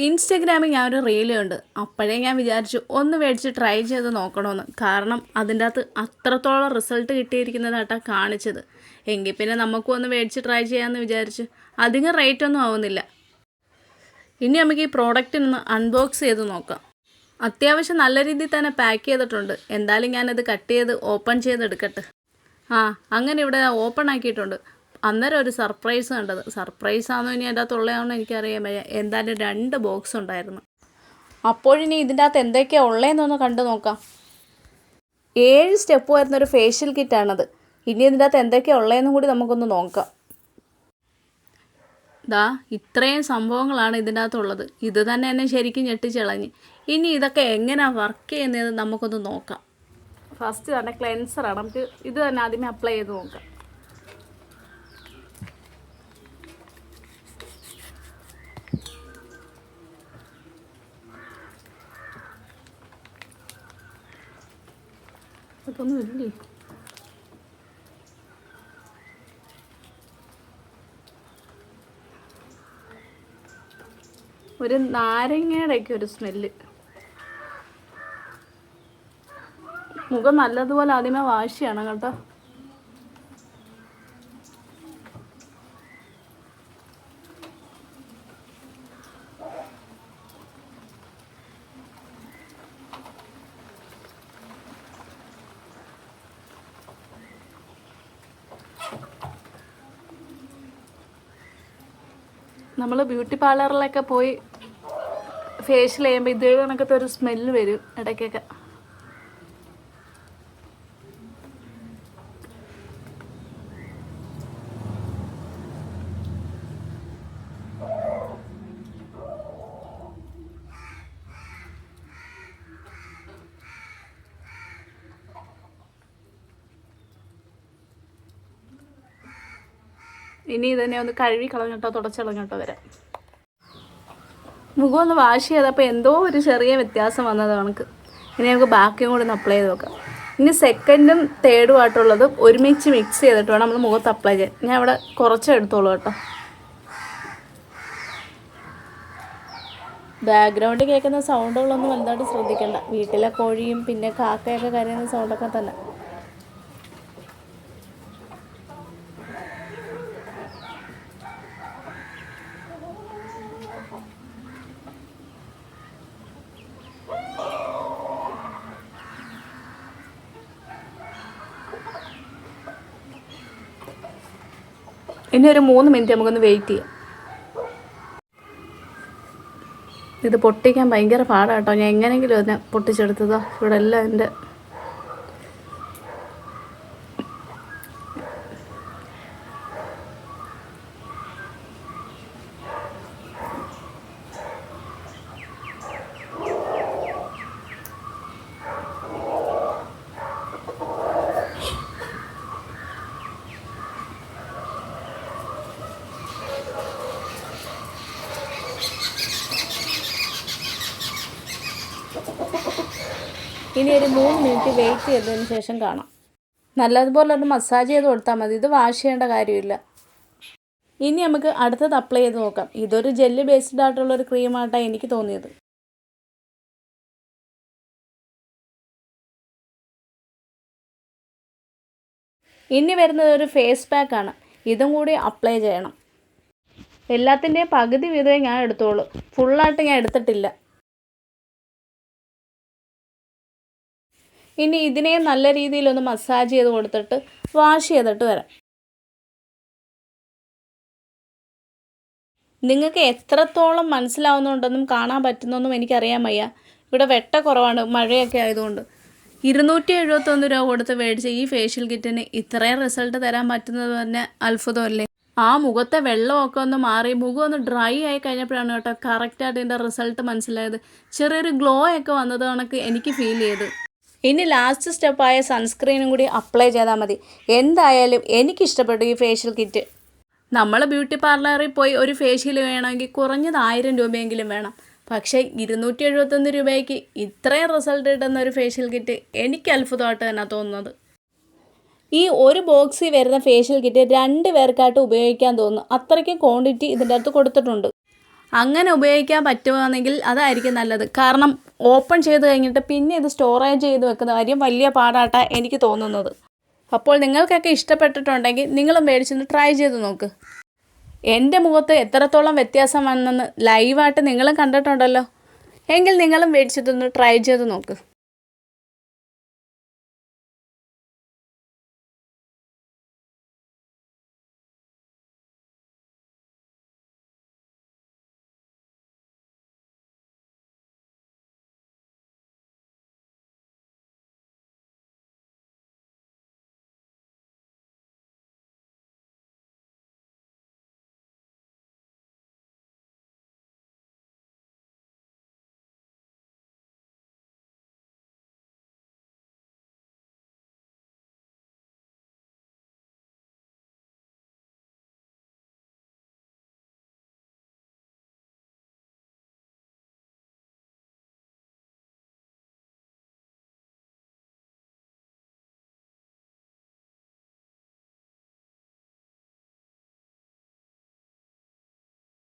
ഇൻസ്റ്റഗ്രാമിൽ ഞാൻ ഒരു റീൽ കണ്ട്. അപ്പോഴേ ഞാൻ വിചാരിച്ചു ഒന്ന് മേടിച്ച് ട്രൈ ചെയ്ത് നോക്കണമെന്ന്. കാരണം അതിൻ്റെ അകത്ത് അത്രത്തോളം റിസൾട്ട് കിട്ടിയിരിക്കുന്നതായിട്ടാണ് കാണിച്ചത്. എങ്കിൽ പിന്നെ നമുക്കും ഒന്ന് മേടിച്ച് ട്രൈ ചെയ്യാമെന്ന് വിചാരിച്ചു. അധികം റേറ്റ് ഒന്നും ആവുന്നില്ല. ഇനി നമുക്ക് ഈ പ്രോഡക്റ്റിനൊന്ന് അൺബോക്സ് ചെയ്ത് നോക്കാം. അത്യാവശ്യം നല്ല രീതിയിൽ തന്നെ പാക്ക് ചെയ്തിട്ടുണ്ട്. എന്തായാലും ഞാനത് കട്ട് ചെയ്ത് ഓപ്പൺ ചെയ്തെടുക്കട്ടെ. അങ്ങനെ ഇവിടെ ഓപ്പൺ ആക്കിയിട്ടുണ്ട്. അന്നേരം ഒരു സർപ്രൈസ് കണ്ടത്. സർപ്രൈസാണോ ഇനി അതിൻ്റെ അകത്തുള്ളതാണോ എനിക്കറിയാൻ വയ്യ. എന്തായാലും 2 ബോക്സ് ഉണ്ടായിരുന്നു. അപ്പോഴിനി ഇതിൻ്റെ അകത്ത് എന്തൊക്കെയാണ് ഉള്ളതെന്നൊന്ന് കണ്ടു നോക്കാം. 7 സ്റ്റെപ്പ് വരുന്നൊരു ഫേഷ്യൽ കിറ്റാണത്. ഇനി ഇതിൻ്റെ അകത്ത് എന്തൊക്കെയാണ് ഉള്ളതെന്നും കൂടി നമുക്കൊന്ന് നോക്കാം. ഇത്രയും സംഭവങ്ങളാണ് ഇതിൻ്റെ അകത്തുള്ളത്. ഇത് തന്നെ എന്നെ ശരിക്കും ഞെട്ടിച്ചളഞ്ഞ്. ഇനി ഇതൊക്കെ എങ്ങനെയാണ് വർക്ക് ചെയ്യുന്നത് നമുക്കൊന്ന് നോക്കാം. ഫസ്റ്റ് തന്നെ ക്ലെൻസറാണ്. നമുക്ക് ഇത് തന്നെ ആദ്യമേ അപ്ലൈ ചെയ്ത് നോക്കാം. അതൊന്നും ഇല്ലേ. ഒരു നാരങ്ങയുടെയൊക്കെ ഒരു സ്മെല്ല്. മുഖം നല്ലതുപോലെ ആദ്യമേ വാഷ് ചെയ്യണം കേട്ടോ. നമ്മൾ ബ്യൂട്ടി പാർലറിലൊക്കെ പോയി ഫേഷ്യൽ ചെയ്യുമ്പോൾ ഇതേ കണക്കത്തെ ഒരു സ്മെല്ല് വരും ഇടയ്ക്കൊക്കെ. ഇനി ഇതന്നെ ഒന്ന് കഴുകി കളഞ്ഞിട്ടോ തുടച്ചളഞ്ഞിട്ടോ വരാം. മുഖം ഒന്ന് വാഷ് ചെയ്തപ്പോൾ എന്തോ ഒരു ചെറിയ വ്യത്യാസം വന്നത് കണക്ക്. ഇനി നമുക്ക് ബാക്കിയും കൂടി ഒന്ന് അപ്ലൈ ചെയ്ത് നോക്കാം. ഇനി സെക്കൻഡും തേർഡും ആയിട്ടുള്ളത് ഒരുമിച്ച് മിക്സ് ചെയ്തിട്ട് വേണം നമ്മൾ മുഖത്ത് അപ്ലൈ ചെയ്യാൻ. ഞാൻ ഇവിടെ കുറച്ചേ എടുത്തോളൂ കേട്ടോ. ബാക്ക്ഗ്രൗണ്ടിൽ കേൾക്കുന്ന സൗണ്ടുകളൊന്നും വലുതായിട്ട് ശ്രദ്ധിക്കണ്ട. വീട്ടിലെ കോഴിയും പിന്നെ കാക്കയൊക്കെ കരയുന്ന സൗണ്ടൊക്കെ തന്നെ. ഇനി ഒരു 3 മിനിറ്റ് നമുക്കൊന്ന് വെയിറ്റ് ചെയ്യാം. ഇത് പൊട്ടിക്കാൻ ഭയങ്കര പാടാട്ടോ. ഞാൻ എങ്ങനെയെങ്കിലും അതിനെ പൊട്ടിച്ചെടുത്തതോ. ഇവിടെ എല്ലാം എൻ്റെ ഇനി ഒരു 3 മിനിറ്റ് വെയിറ്റ് ചെയ്തതിന് ശേഷം കാണാം. നല്ലതുപോലെ ഒന്ന് മസാജ് ചെയ്ത് കൊടുത്താൽ മതി. ഇത് വാഷ് ചെയ്യേണ്ട കാര്യമില്ല. ഇനി നമുക്ക് അടുത്തത് അപ്ലൈ ചെയ്ത് നോക്കാം. ഇതൊരു ജെല്ലി ബേസ്ഡ് ആയിട്ടുള്ളൊരു ക്രീമായിട്ടാണ് എനിക്ക് തോന്നിയത്. ഇനി വരുന്നത് ഒരു ഫേസ് പാക്കാണ്. ഇതും കൂടി അപ്ലൈ ചെയ്യണം. എല്ലാത്തിൻ്റെയും പകുതി വീതമേ ഞാൻ എടുത്തോളൂ. ഫുള്ളായിട്ട് ഞാൻ എടുത്തിട്ടില്ല. ഇനി ഇതിനെ നല്ല രീതിയിലൊന്ന് മസാജ് ചെയ്ത് കൊടുത്തിട്ട് വാഷ് ചെയ്തിട്ട് വരാം. നിങ്ങൾക്ക് എത്രത്തോളം മനസ്സിലാവുന്നുണ്ടെന്നും കാണാൻ പറ്റുന്നൊന്നും എനിക്കറിയാൻ വയ്യ. ഇവിടെ വെട്ട കുറവാണ്, മഴയൊക്കെ ആയതുകൊണ്ട്. 271 രൂപ കൊടുത്ത് മേടിച്ച ഈ ഫേഷ്യൽ കിറ്റിന് ഇത്രയും റിസൾട്ട് തരാൻ പറ്റുന്നത് തന്നെ അത്ഭുതമല്ലേ. ആ മുഖത്തെ വെള്ളമൊക്കെ ഒന്ന് മാറി മുഖം ഒന്ന് ഡ്രൈ ആയി കഴിഞ്ഞപ്പോഴാണ് കേട്ടോ കറക്റ്റായിട്ട് ഇതിൻ്റെ റിസൾട്ട് മനസ്സിലായത്. ചെറിയൊരു ഗ്ലോ ഒക്കെ വന്നത് കണക്ക് എനിക്ക് ഫീൽ ചെയ്ത്. ഇനി ലാസ്റ്റ് സ്റ്റെപ്പായ സൺസ്ക്രീനും കൂടി അപ്ലൈ ചെയ്താൽ മതി. എന്തായാലും എനിക്കിഷ്ടപ്പെട്ടു ഈ ഫേഷ്യൽ കിറ്റ്. നമ്മൾ ബ്യൂട്ടി പാർലറിൽ പോയി ഒരു ഫേഷ്യൽ വേണമെങ്കിൽ കുറഞ്ഞത് 1000 രൂപയെങ്കിലും വേണം. പക്ഷേ 271 രൂപയ്ക്ക് ഇത്രയും റിസൾട്ട് കിട്ടുന്ന ഒരു ഫേഷ്യൽ കിറ്റ് എനിക്ക് അത്ഭുതമായിട്ട് തന്നെ തോന്നുന്നത്. ഈ ഒരു ബോക്സിൽ വരുന്ന ഫേഷ്യൽ കിറ്റ് 2 പേർക്കായിട്ട് ഉപയോഗിക്കാൻ തോന്നുന്നു. അത്രയ്ക്കും ക്വാണ്ടിറ്റി ഇതിൻ്റെ അകത്ത് കൊടുത്തിട്ടുണ്ട്. അങ്ങനെ ഉപയോഗിക്കാൻ പറ്റുവാണെങ്കിൽ അതായിരിക്കും നല്ലത്. കാരണം ഓപ്പൺ ചെയ്ത് കഴിഞ്ഞിട്ട് പിന്നെ ഇത് സ്റ്റോറേജ് ചെയ്ത് വെക്കുന്ന കാര്യം വലിയ പാടായിട്ടാണ് എനിക്ക് തോന്നുന്നത്. അപ്പോൾ നിങ്ങൾക്കൊക്കെ ഇഷ്ടപ്പെട്ടിട്ടുണ്ടെങ്കിൽ നിങ്ങളും മേടിച്ചൊന്ന് ട്രൈ ചെയ്ത് നോക്ക്. എൻ്റെ മുഖത്ത് എത്രത്തോളം വ്യത്യാസം വന്നെന്ന് ലൈവായിട്ട് നിങ്ങളും കണ്ടിട്ടുണ്ടല്ലോ. എങ്കിൽ നിങ്ങളും മേടിച്ചിട്ടൊന്ന് ട്രൈ ചെയ്ത് നോക്ക്.